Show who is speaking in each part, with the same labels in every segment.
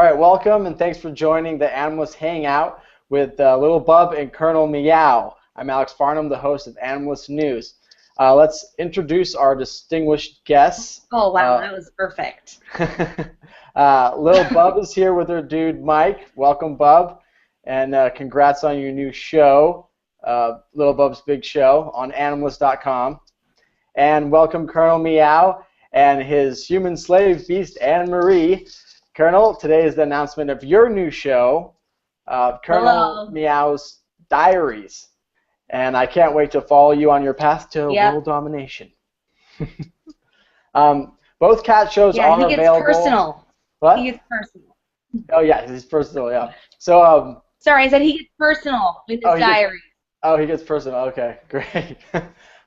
Speaker 1: All right, welcome and thanks for joining the Animalist Hangout with Lil Bub and Colonel Meow. I'm Alex Farnham, the host of Animalist News. Let's introduce our distinguished guests.
Speaker 2: Oh, wow, that was perfect.
Speaker 1: Lil Bub is here with her dude Mike. Welcome, Bub, and congrats on your new show, Lil Bub's Big Show, on Animalist.com. And welcome Colonel Meow and his human slave beast Anne Marie. Colonel, today is the announcement of your new show, Colonel Meow's Diaries. And I can't wait to follow you on your path to world domination. Both cat shows are available. Yeah, he gets
Speaker 2: personal.
Speaker 1: What?
Speaker 2: He gets personal.
Speaker 1: Oh, yeah, he's personal, yeah. So,
Speaker 2: sorry, I said he gets personal with his diary.
Speaker 1: He gets personal. Okay, great.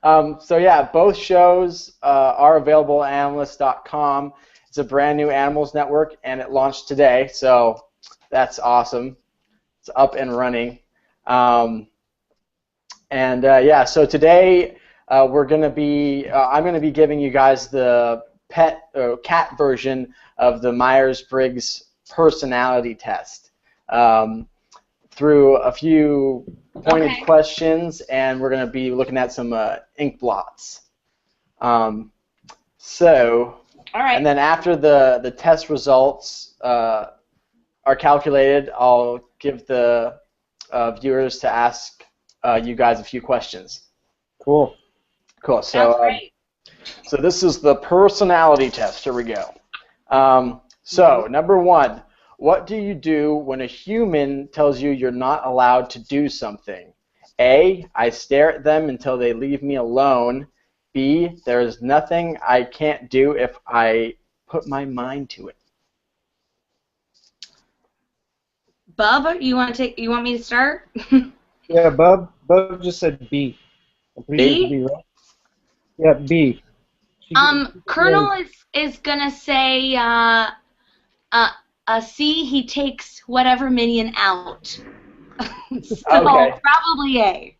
Speaker 1: So, yeah, both shows are available at Animalist.com. It's a brand new Animals Network, and it launched today, so that's awesome. It's up and running. Yeah, so today I'm going to be giving you guys the cat version of the Myers-Briggs personality test through a few pointed questions, and we're going to be looking at some ink blots. And then after the test results are calculated, I'll give the viewers to ask you guys a few questions.
Speaker 3: Cool.
Speaker 1: Cool. So, so this is the personality test. Here we go. So, number one, what do you do when a human tells you you're not allowed to do something? A, I stare at them until they leave me alone. B, there is nothing I can't do if I put my mind to it.
Speaker 2: Bub, you want me to start?
Speaker 3: Yeah, Bub just said B.
Speaker 2: B?
Speaker 3: Right? Yeah, B.
Speaker 2: Colonel is gonna say C. He takes whatever minion out. So probably A.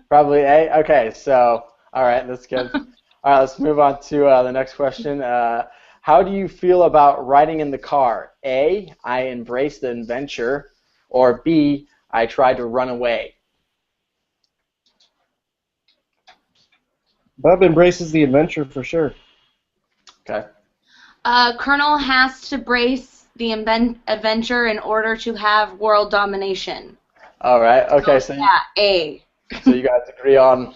Speaker 1: Probably A. Okay, so all right, that's good. All right, let's move on to the next question. How do you feel about riding in the car? A, I embrace the adventure, or B, I try to run away.
Speaker 3: Bub embraces the adventure for sure.
Speaker 1: Okay.
Speaker 2: Colonel has to brace the adventure in order to have world domination.
Speaker 1: All right. Okay. So
Speaker 2: yeah, A.
Speaker 1: So you guys agree on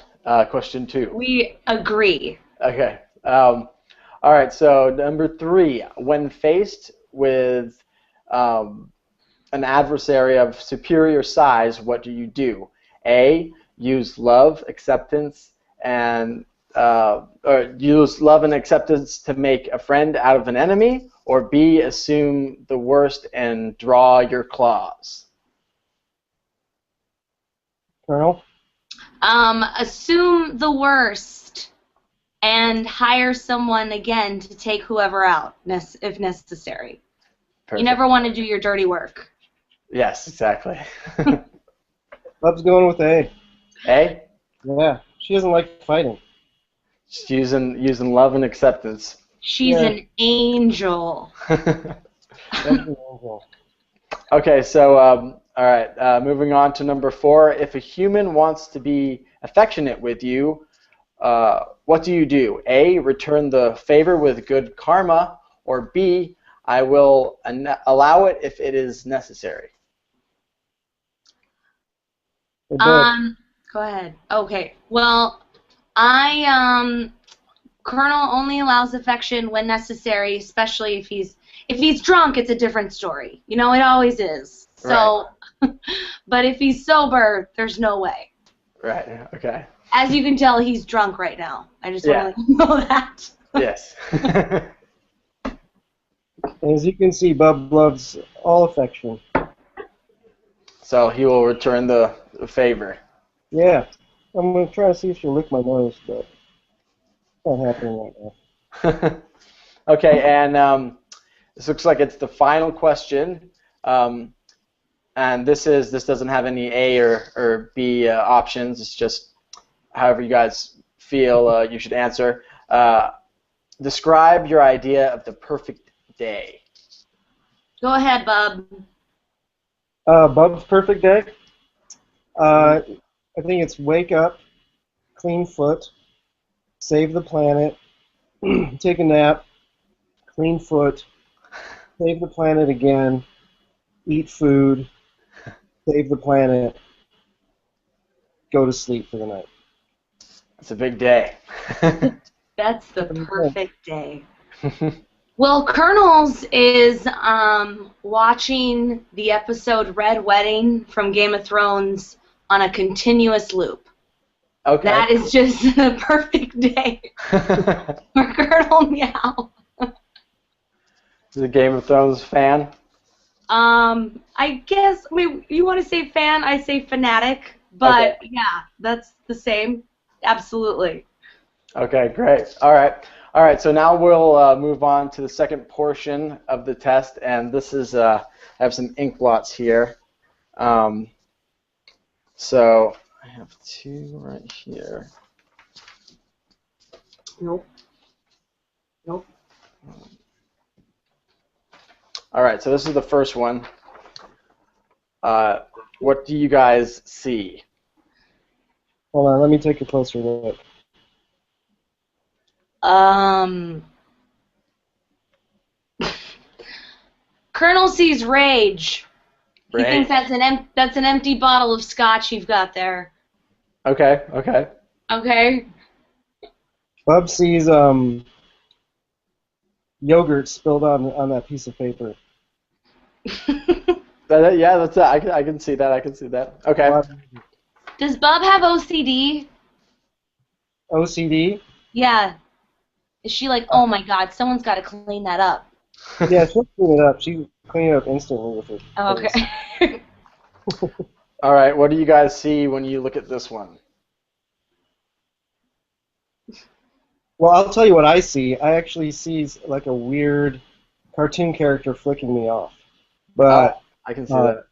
Speaker 1: question 2.
Speaker 2: We agree.
Speaker 1: Okay. All right. So number 3, when faced with an adversary of superior size, what do you do? A, use love, acceptance, and or use love and acceptance to make a friend out of an enemy, or B, assume the worst and draw your claws.
Speaker 3: Colonel?
Speaker 2: Assume the worst and hire someone again to take whoever out if necessary. Perfect. You never want to do your dirty work.
Speaker 1: Yes, exactly.
Speaker 3: Bub's going with A.
Speaker 1: A?
Speaker 3: Yeah, she doesn't like fighting.
Speaker 1: She's using love and acceptance.
Speaker 2: She's an angel.
Speaker 1: Okay, so all right, moving on to number 4. If a human wants to be affectionate with you, what do you do? A, return the favor with good karma, or B, I will allow it if it is necessary.
Speaker 2: Go ahead. Okay. Well, Colonel only allows affection when necessary, especially if he's drunk. It's a different story. You know, it always is. So, right. But if he's sober, there's no way.
Speaker 1: Right. Okay.
Speaker 2: As you can tell, he's drunk right now. I just want to let you know that.
Speaker 1: Yes.
Speaker 3: As you can see, Bub loves all affection.
Speaker 1: So he will return the favor.
Speaker 3: Yeah. I'm going to try to see if she'll lick my nose, but it's not happening right now.
Speaker 1: Okay, and this looks like it's the final question. And this doesn't have any A or B options. It's just however you guys feel you should answer. Describe your idea of the perfect day.
Speaker 2: Go ahead, Bub.
Speaker 3: Bub's perfect day. I think it's wake up, clean foot, save the planet, take a nap, clean foot, save the planet again, eat food, save the planet, go to sleep for the night.
Speaker 1: It's a big day.
Speaker 2: That's the perfect day. Well, Colonel's is watching the episode Red Wedding from Game of Thrones on a continuous loop.
Speaker 1: Okay.
Speaker 2: That is just the perfect day for Colonel Meow.
Speaker 1: Is a Game of Thrones fan?
Speaker 2: I guess, you want to say fan, I say fanatic, but
Speaker 1: Okay.
Speaker 2: yeah, that's the same. Absolutely.
Speaker 1: Okay, great. All right. So now we'll move on to the second portion of the test, and this is I have some ink blots here. So I have two right here.
Speaker 2: Nope.
Speaker 1: All right. So this is the first one. What do you guys see?
Speaker 3: Hold on, let me take a closer look.
Speaker 2: Colonel sees rage. He
Speaker 1: Rage.
Speaker 2: thinks that's an empty bottle of scotch you've got there.
Speaker 1: Okay.
Speaker 2: Okay.
Speaker 3: Bub sees yogurt spilled on that piece of paper.
Speaker 1: Yeah, that's it. I can see that. Okay.
Speaker 2: Does Bub have OCD?
Speaker 3: OCD?
Speaker 2: Yeah. Is she like, oh my God, someone's got to clean that up?
Speaker 3: Yeah, she'll clean it up. She clean it up instantly with her.
Speaker 2: Oh, okay.
Speaker 1: All right. What do you guys see when you look at this one?
Speaker 3: Well, I'll tell you what I see. I actually see like a weird cartoon character flicking me off. But
Speaker 1: I can see that.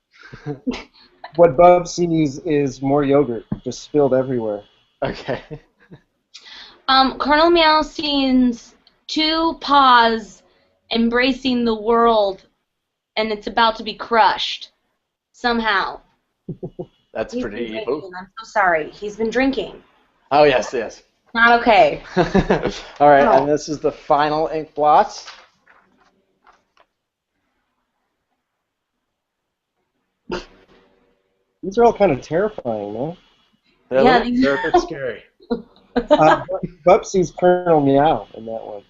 Speaker 3: what Bub sees is more yogurt just spilled everywhere.
Speaker 1: Okay.
Speaker 2: Colonel Meow sees two paws embracing the world, and it's about to be crushed somehow.
Speaker 1: That's
Speaker 2: He's
Speaker 1: pretty
Speaker 2: been
Speaker 1: evil.
Speaker 2: drinking. I'm so sorry. He's been drinking.
Speaker 1: Oh, yes.
Speaker 2: Not okay.
Speaker 1: All right,
Speaker 2: No.
Speaker 1: and this is the final ink blot.
Speaker 3: These are all kind of terrifying, man.
Speaker 1: They're a bit scary.
Speaker 3: Bub sees Colonel Meow in that one.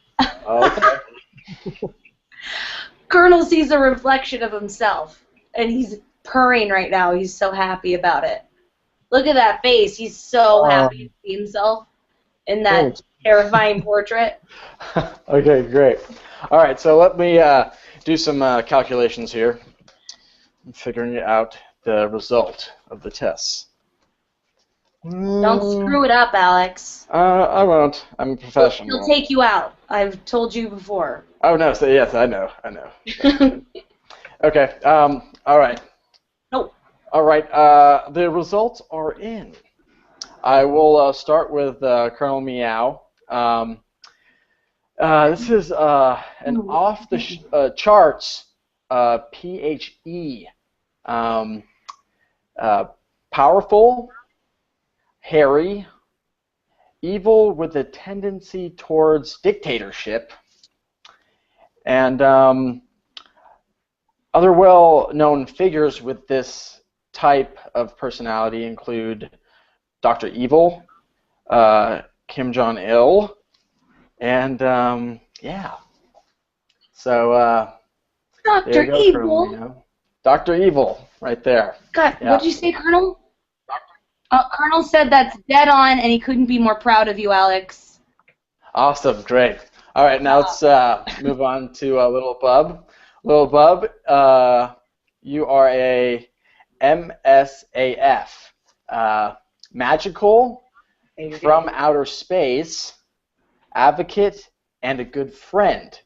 Speaker 1: Okay.
Speaker 2: Colonel sees a reflection of himself, and he's purring right now. He's so happy about it. Look at that face. He's so happy to see himself in that terrifying portrait.
Speaker 1: Okay, great. All right, so let me do some calculations here. I'm figuring out the result of the tests.
Speaker 2: Don't screw it up, Alex.
Speaker 1: I won't. I'm a professional.
Speaker 2: He'll take you out. I've told you before.
Speaker 1: Oh, no, so yes, I know. Okay, all right.
Speaker 2: Nope.
Speaker 1: All right, the results are in. I will start with Colonel Meow. This is an off-the-charts PHE. Powerful, hairy, evil with a tendency towards dictatorship, and other well-known figures with this type of personality include Dr. Evil, Kim Jong-il, and yeah. So there
Speaker 2: Dr.
Speaker 1: you go,
Speaker 2: Evil.
Speaker 1: Colonel Meow. Dr. Evil, right there.
Speaker 2: God,
Speaker 1: Yeah.
Speaker 2: what did you say, Colonel? Colonel said that's dead on, and he couldn't be more proud of you, Alex.
Speaker 1: Awesome, great. All right, now let's move on to Little Bub. Little Bub, you are a MSAF, magical, from outer space, advocate, and a good friend.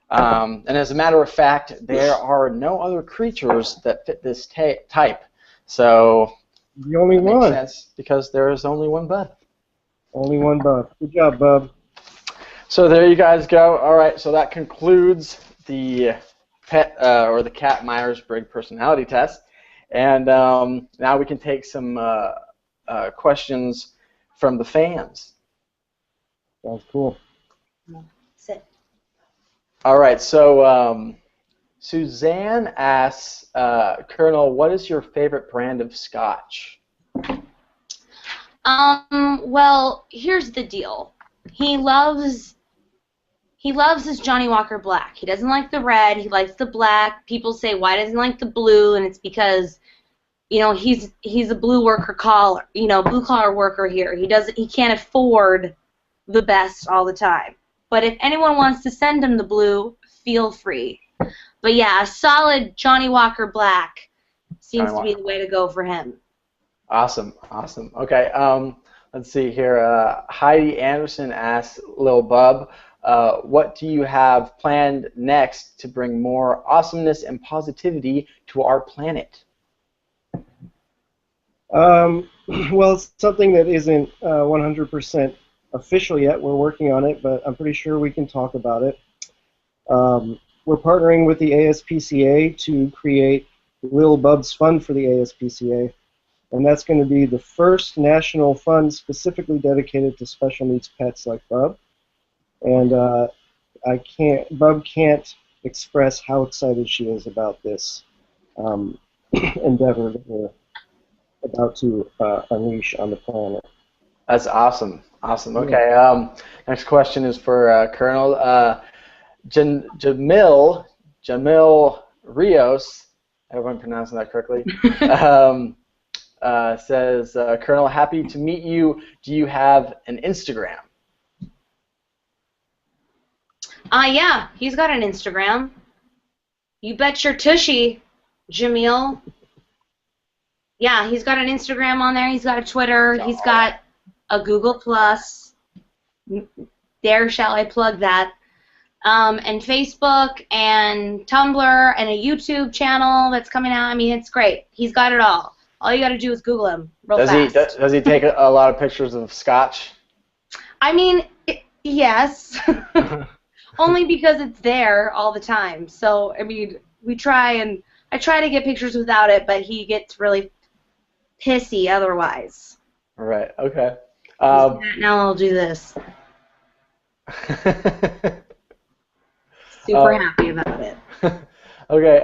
Speaker 1: And as a matter of fact, there are no other creatures that fit this type. So
Speaker 3: The only
Speaker 1: that
Speaker 3: one.
Speaker 1: makes sense because there is only one Bub.
Speaker 3: Only one Bub. Good job, Bub.
Speaker 1: So there you guys go. All right, so that concludes the pet or the cat Myers-Briggs personality test, and now we can take some questions from the fans.
Speaker 3: Sounds cool.
Speaker 2: Sit.
Speaker 1: All right, so Suzanne asks, Colonel, what is your favorite brand of scotch?
Speaker 2: Well, here's the deal. He loves his Johnny Walker Black. He doesn't like the red. He likes the black. People say, why doesn't he like the blue? And it's because, you know, he's a blue collar worker here. He can't afford the best all the time. But if anyone wants to send him the blue, feel free. But yeah, a solid Johnny Walker Black seems to be the way to go for him.
Speaker 1: Awesome, awesome. Okay, let's see here. Heidi Anderson asks Lil Bub, what do you have planned next to bring more awesomeness and positivity to our planet?
Speaker 3: Well, it's something that isn't 100% official yet. We're working on it, but I'm pretty sure we can talk about it. We're partnering with the ASPCA to create Lil Bub's Fund for the ASPCA, and that's going to be the first national fund specifically dedicated to special needs pets like Bub. And Bub can't express how excited she is about this endeavor that we're about to unleash on the planet.
Speaker 1: That's awesome. Awesome. Okay. Next question is for Colonel Jamil Rios. I hope I'm pronouncing that correctly. Says, Colonel, happy to meet you. Do you have an Instagram?
Speaker 2: Yeah, he's got an Instagram. You bet your tushy, Jamil. Yeah, he's got an Instagram on there. He's got a Twitter. He's got a Google Plus. There shall I plug that. And Facebook and Tumblr and a YouTube channel that's coming out. I mean, it's great. He's got it all. All you got to do is Google him real fast.
Speaker 1: Does he take a lot of pictures of scotch?
Speaker 2: I mean, yes. Only because it's there all the time. So, I mean, I try to get pictures without it, but he gets really pissy otherwise.
Speaker 1: All right, okay.
Speaker 2: Now I'll do this. Super happy about it.
Speaker 1: Okay,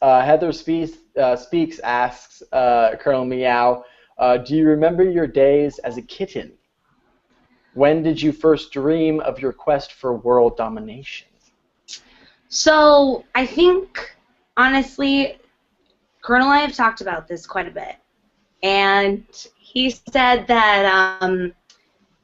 Speaker 1: Heather Speaks asks Colonel Meow, do you remember your days as a kitten? When did you first dream of your quest for world domination?
Speaker 2: So, I think, honestly, Colonel and I have talked about this quite a bit. And he said that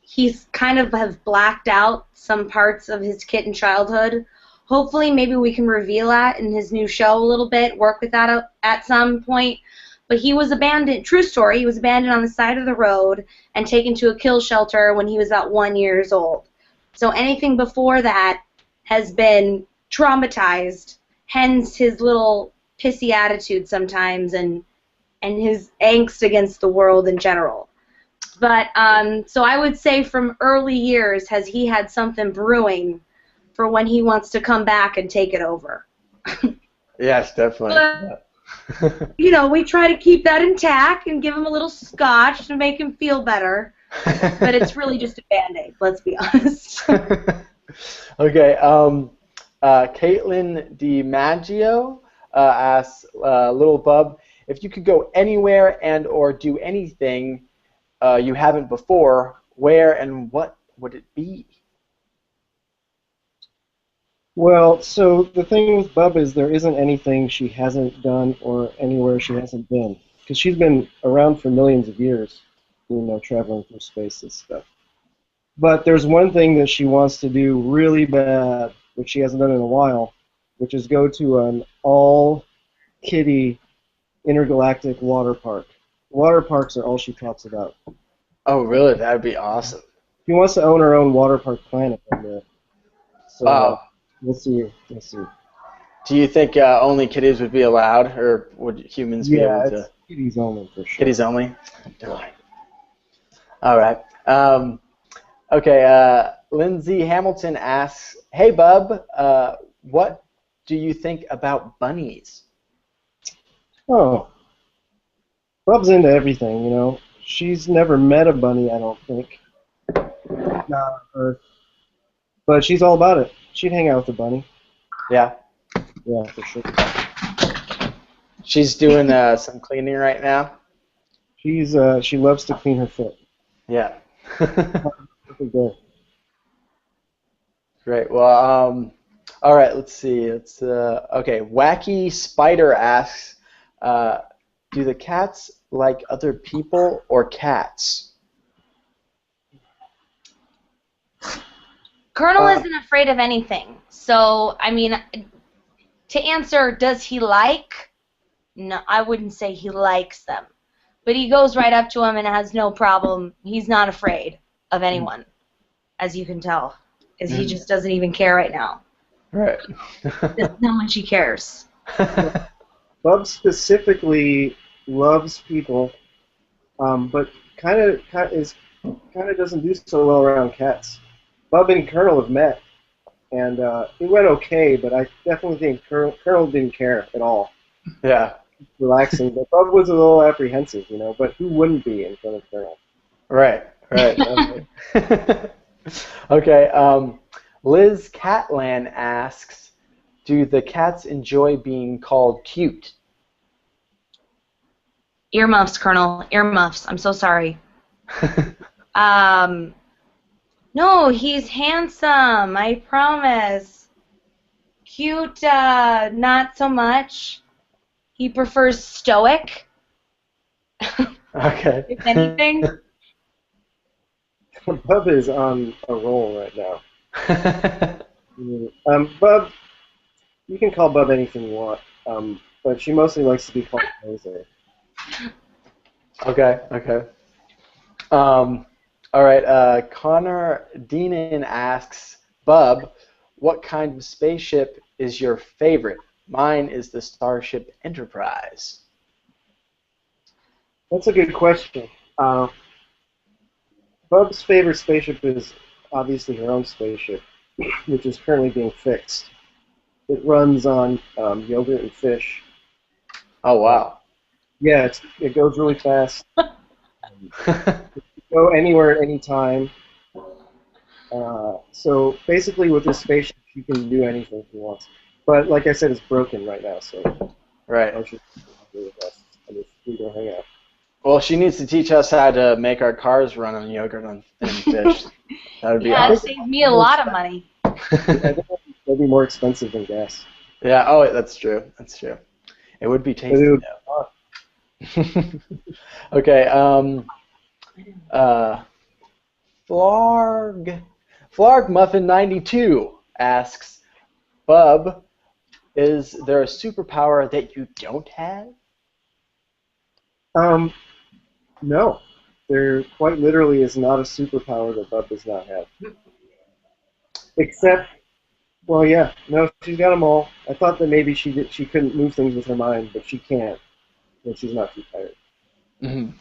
Speaker 2: he's kind of have blacked out some parts of his kitten childhood. Hopefully, maybe we can reveal that in his new show a little bit, work with that at some point. But he was abandoned, true story, he was abandoned on the side of the road and taken to a kill shelter when he was about 1 year old. So anything before that has been traumatized, hence his little pissy attitude sometimes and his angst against the world in general. But so I would say from early years has he had something brewing for when he wants to come back and take it over.
Speaker 1: Yes, definitely.
Speaker 2: But, you know, we try to keep that intact and give him a little scotch to make him feel better. But it's really just a Band-Aid, let's be honest.
Speaker 1: Okay, Caitlin DiMaggio asks Lil Bub, if you could go anywhere and or do anything you haven't before, where and what would it be?
Speaker 3: Well, so the thing with Bub is there isn't anything she hasn't done or anywhere she hasn't been. Because she's been around for millions of years, you know, traveling through space and stuff. But there's one thing that she wants to do really bad, which she hasn't done in a while, which is go to an all-kiddie intergalactic water park. Water parks are all she talks about.
Speaker 1: Oh, really? That would be awesome.
Speaker 3: She wants to own her own water park planet one day. So,
Speaker 1: wow.
Speaker 3: We'll see. We'll see.
Speaker 1: Do you think only kitties would be allowed, or would humans be able to?
Speaker 3: Yeah, kitties only for sure.
Speaker 1: Kitties only? All right. Okay, Lindsay Hamilton asks, hey, Bub, what do you think about bunnies?
Speaker 3: Oh, Bub's into everything, you know. She's never met a bunny, I don't think. Not on Earth. But she's all about it. She'd hang out with a bunny.
Speaker 1: Yeah.
Speaker 3: Yeah, for sure.
Speaker 1: She's doing some cleaning right now.
Speaker 3: She loves to clean her foot.
Speaker 1: Yeah.
Speaker 3: Perfect day.
Speaker 1: Great. Well, all right. Let's see. It's okay. Wacky Spider asks, do the cats like other people or cats?
Speaker 2: Colonel isn't afraid of anything. So, I mean, to answer, does he like? No, I wouldn't say he likes them. But he goes right up to him and has no problem. He's not afraid of anyone, as you can tell, because he just doesn't even care right now.
Speaker 1: Right.
Speaker 2: That's how much he cares.
Speaker 3: Bub specifically loves people, but kind of doesn't do so well around cats. Bub and Colonel have met, and it went okay, but I definitely think Colonel didn't care at all.
Speaker 1: Yeah.
Speaker 3: Relaxing, but Bub was a little apprehensive, you know. But who wouldn't be in front of Colonel?
Speaker 1: Right. Right. Okay. Liz Catland asks, do the cats enjoy being called cute?
Speaker 2: Earmuffs, Colonel. Earmuffs. I'm so sorry. No, he's handsome. I promise. Cute, not so much. He prefers stoic.
Speaker 1: Okay.
Speaker 2: If anything.
Speaker 3: Bub is on a roll right now. Bub, you can call Bub anything you want, but she mostly likes to be called Jose.
Speaker 1: Okay. Okay. All right. Connor Deanan asks, Bub, what kind of spaceship is your favorite? Mine is the Starship Enterprise.
Speaker 3: That's a good question. Bub's favorite spaceship is obviously her own spaceship, which is currently being fixed. It runs on yogurt and fish.
Speaker 1: Oh, wow.
Speaker 3: Yeah, it goes really fast. Go anywhere at any time. So basically, with this spaceship, she can do anything she wants. But like I said, it's broken right now, so
Speaker 1: Right.
Speaker 3: I should with us. And we go hang out.
Speaker 1: Well, she needs to teach us how to make our cars run on yogurt and fish. That would be
Speaker 2: Yeah, it
Speaker 1: awesome.
Speaker 2: saved me a lot of money.
Speaker 3: I think it'll be more expensive than gas.
Speaker 1: Yeah. Oh, that's true. That's true. It would be tasty
Speaker 3: But
Speaker 1: though. Okay. Flarg Muffin 92 asks, Bub, is there a superpower that you don't have?
Speaker 3: No. There quite literally is not a superpower that Bub does not have. Except, well, yeah, no, she's got them all. I thought that maybe she couldn't move things with her mind, but she can't when she's not too tired.
Speaker 1: Mm-hmm.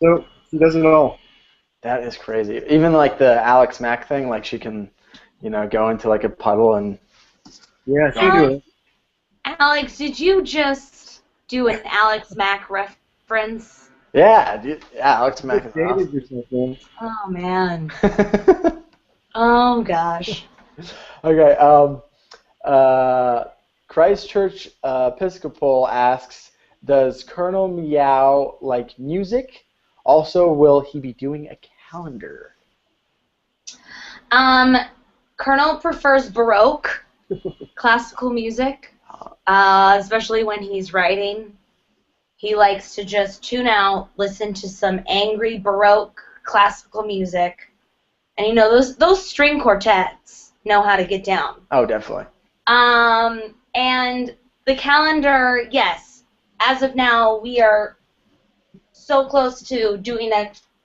Speaker 3: So she does it all.
Speaker 1: That is crazy. Even like the Alex Mack thing, like she can, go into like a puddle and.
Speaker 3: Yeah, she do it.
Speaker 2: Alex, did you just do an Alex Mack reference?
Speaker 1: Yeah, dude. Yeah, Alex Mack is
Speaker 3: Dated
Speaker 1: awesome.
Speaker 3: yourself, man.
Speaker 2: Oh, man. Oh, gosh.
Speaker 1: Okay. Christchurch Episcopal asks, does Colonel Meow like music? Also, will he be doing a calendar?
Speaker 2: Colonel prefers Baroque, classical music, especially when he's writing. He likes to just tune out, listen to some angry Baroque classical music, and those string quartets know how to get down.
Speaker 1: Oh, definitely.
Speaker 2: And the calendar, yes. As of now, we are so close to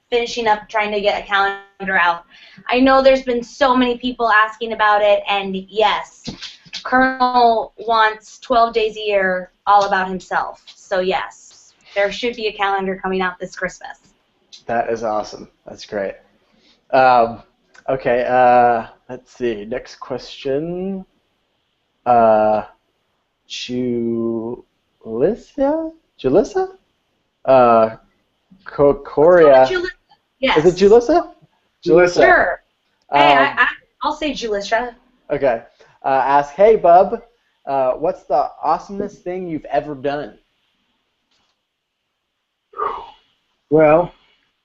Speaker 2: finishing up, trying to get a calendar out. I know there's been so many people asking about it, and yes, Colonel wants 12 days a year all about himself. So yes, there should be a calendar coming out this Christmas.
Speaker 1: That is awesome. That's great. Okay, let's see. Next question. Julissa? Uh, Korea.
Speaker 2: Julissa. Yes.
Speaker 1: Is it Julissa?
Speaker 3: Julissa.
Speaker 2: Sure. Hey,
Speaker 1: Um,
Speaker 2: I'll say Julissa.
Speaker 1: okay. Ask, hey, bub, what's the awesomest thing you've ever done?
Speaker 3: Well,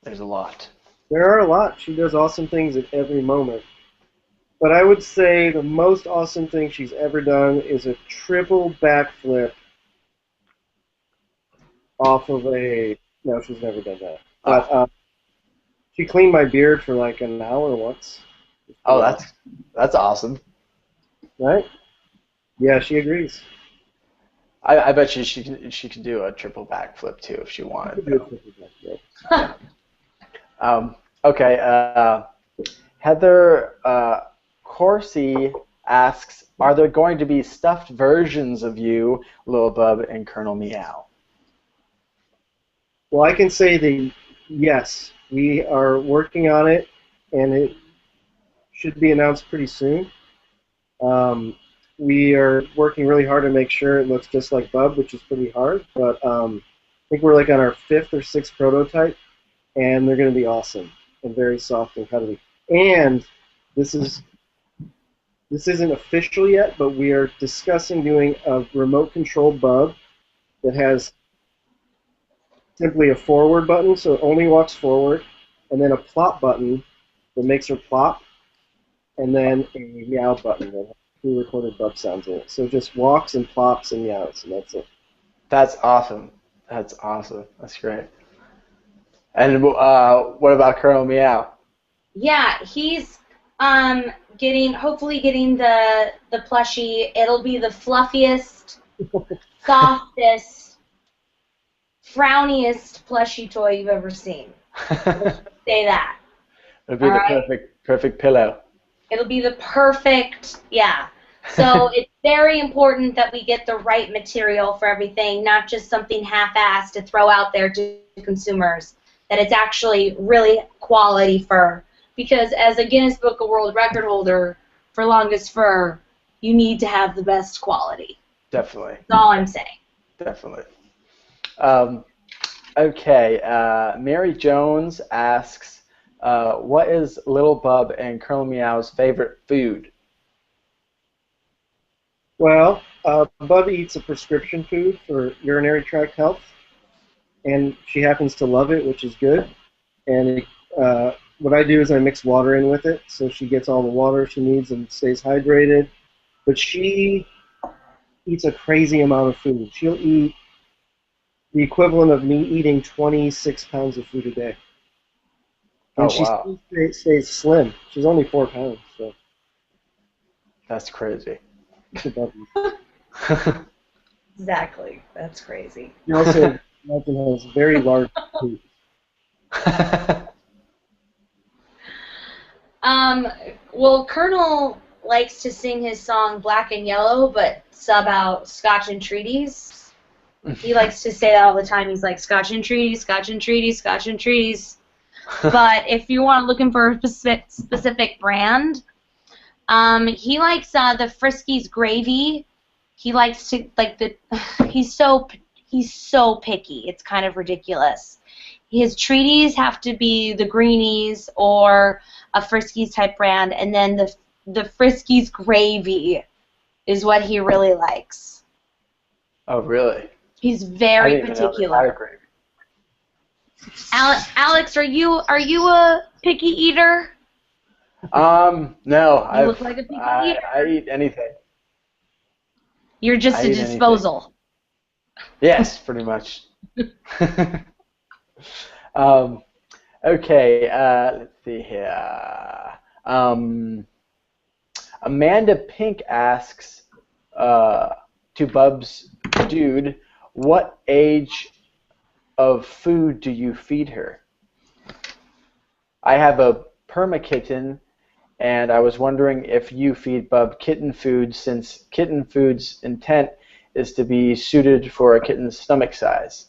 Speaker 1: There's a lot.
Speaker 3: there are a lot. She does awesome things at every moment. But I would say the most awesome thing she's ever done is a triple backflip off of a. No, she's never done that. But she cleaned my beard for like an hour once.
Speaker 1: Oh, that's awesome.
Speaker 3: Right? Yeah, she agrees.
Speaker 1: I bet she can do a triple backflip too if she wanted. Though. Okay. Heather Corsi asks, are there going to be stuffed versions of you, Lil Bub and Colonel Meow?
Speaker 3: Well, I can say that yes, we are working on it, and it should be announced pretty soon. We are working really hard to make sure it looks just like Bub, which is pretty hard. But I think we're like on our 5th or 6th prototype, and they're going to be awesome and very soft and cuddly. And this isn't official yet, but we are discussing doing a remote control Bub that has simply a forward button, so it only walks forward, and then a plop button that makes her plop, and then a meow button that has pre-recorded Bub sounds in it. So it just walks and plops and meows, and that's it.
Speaker 1: That's awesome. That's awesome. That's great. And what about Colonel Meow?
Speaker 2: Yeah, he's hopefully getting the plushie. It'll be the fluffiest, softest, frowniest plushie toy you've ever seen. Say that.
Speaker 1: It'll be the perfect pillow.
Speaker 2: It'll be the perfect, yeah. So it's very important that we get the right material for everything, not just something half-assed to throw out there to consumers, that it's actually really quality fur. Because as a Guinness Book of World Record holder for longest fur, you need to have the best quality.
Speaker 1: Definitely.
Speaker 2: That's all I'm saying.
Speaker 1: Definitely. Okay, Mary Jones asks, what is Lil Bub and Colonel Meow's favorite food?
Speaker 3: Well, Bub eats a prescription food for urinary tract health, and she happens to love it, which is good. And what I do is I mix water in with it, so she gets all the water she needs and stays hydrated. But she eats a crazy amount of food. She'll eat the equivalent of me eating 26 pounds of food a day. And she still stays slim. She's only 4 pounds, so.
Speaker 1: That's crazy.
Speaker 2: Exactly. That's crazy.
Speaker 3: She also has very large feet.
Speaker 2: Well, Colonel likes to sing his song Black and Yellow, but sub out Scotch and Treaties. He likes to say that all the time. He's like, Scotch and Treaties, Scotch and Treaties, Scotch and Treaties. But if you want looking for a specific brand, he likes the Friskies Gravy. He likes to, he's so picky. It's kind of ridiculous. His treaties have to be the Greenies or a Friskies type brand, and then the Friskies Gravy is what he really likes.
Speaker 1: Oh, really?
Speaker 2: He's very particular. Alex, are you a picky eater?
Speaker 1: No.
Speaker 2: You look like a picky eater.
Speaker 1: I eat anything.
Speaker 2: You're just a disposal.
Speaker 1: Anything. Yes, pretty much. Okay, let's see here. Amanda Pink asks to Bub's dude, what age of food do you feed her? I have a perma kitten, and I was wondering if you feed Bub kitten food, since kitten food's intent is to be suited for a kitten's stomach size.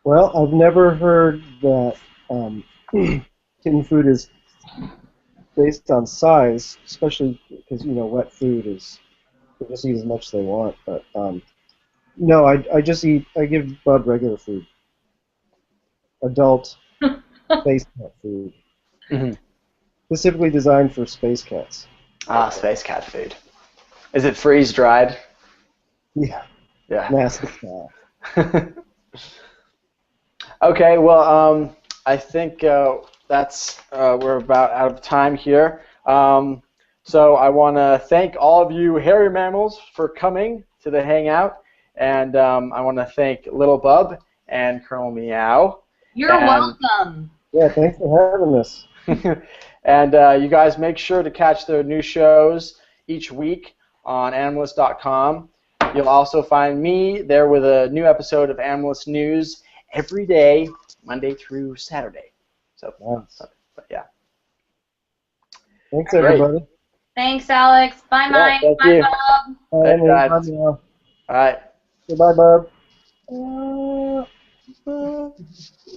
Speaker 3: Well, I've never heard that kitten food is based on size, especially because, wet food is They just eat as much as they want. But no, I give Bub regular food, adult space cat food,
Speaker 1: Hmm.
Speaker 3: specifically designed for space cats.
Speaker 1: Ah, space cat food. Is it freeze dried?
Speaker 3: Yeah,
Speaker 1: Yeah.
Speaker 3: massive cat.
Speaker 1: Okay, well, I think that's we're about out of time here. So I want to thank all of you hairy mammals for coming to the Hangout, and I want to thank Little Bub and Colonel Meow.
Speaker 2: You're
Speaker 1: And
Speaker 2: welcome.
Speaker 3: Yeah, thanks for having us.
Speaker 1: and you guys make sure to catch their new shows each week on Animalist.com. You'll also find me there with a new episode of Animalist News every day, Monday through Saturday. So,
Speaker 3: Nice.
Speaker 1: but yeah.
Speaker 3: Thanks,
Speaker 1: Great.
Speaker 3: everybody.
Speaker 2: Thanks, Alex. Bye,
Speaker 1: Yeah,
Speaker 2: Mike.
Speaker 1: thank
Speaker 2: Bye,
Speaker 1: you.
Speaker 2: Bob.
Speaker 3: Bye,
Speaker 1: Thanks,
Speaker 3: Emily.
Speaker 1: guys.
Speaker 3: Bye, Meow.
Speaker 1: All right.
Speaker 3: Goodbye, Bub.